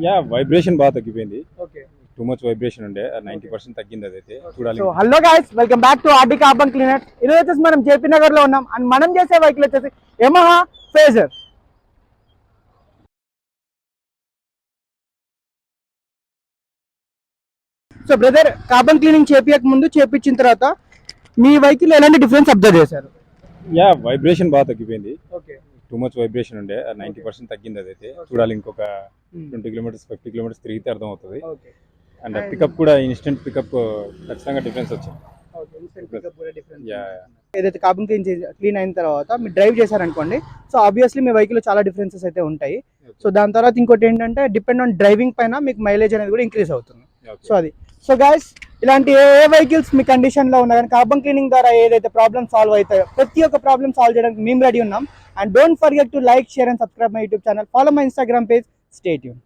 Yeah vibration బాగా తగ్గిపోయింది. Okay. Too much vibration ఉండే 90% తగ్గింది. అదైతే చూడాలి. So hello guys, welcome back to RD carbon cleaner. ఈరోజు వచ్చేసి మనం జేపీ నగర్ లో ఉన్నాం అండ్ మనం చేసే వెహికల్ వచ్చేసి Yamaha Fazer. So brother, carbon cleaning చేపించక ముందు చేపించిన తర్వాత మీ వెహికల్ ఎలాంటి డిఫరెన్స్ అబ్జర్వ్ చేశారు? యా వైబ్రేషన్ బాగా తగ్గిపోయింది. ఓకే. టూ మచ్ వైబ్రేషన్ ఉండే 90% తగ్గింది. అదైతే చూడాలి. ఇంకొక 20 కిలోమీటర్స్ 50 కిలోమీటర్స్ తిరిగితే అర్థం అవుతుంది. ఓకే. అండ్ పికప్ కూడా ఇన్స్టెంట్ పికప్ ఖచ్చితంగా డిఫరెన్స్ వచ్చింది. యా ఏదైతే కార్బన్ క్లీన్ అయిన తర్వాత మీరు డ్రైవ్ చేశారనుకోండి, సో ఆబ్వియస్లీ మీ వెహికల్ చాలా డిఫరెన్సెస్ అయితే ఉంటాయి. సో దాని తర్వాత ఇంకోటి ఏంటంటే డిపెండ్ ఆన్ డ్రైవింగ్ పైన మీకు మైలేజ్ అనేది కూడా ఇంక్రీజ్ అవుతుంది. సో అది. సో గైస్, ఇలాంటి ఏ వెహికల్స్ మీ కండిషన్లో ఉన్నా కానీ కార్బన్ క్లీనింగ్ ద్వారా ఏదైతే ప్రాబ్లమ్ సాల్వ్ అవుతాయో ప్రతి ఒక్క ప్రాబ్లమ్ సాల్వ్ చేయడానికి మేము రెడీ ఉన్నాం. And don't forget to like, share and subscribe my YouTube channel. Follow my Instagram page. Stay tune.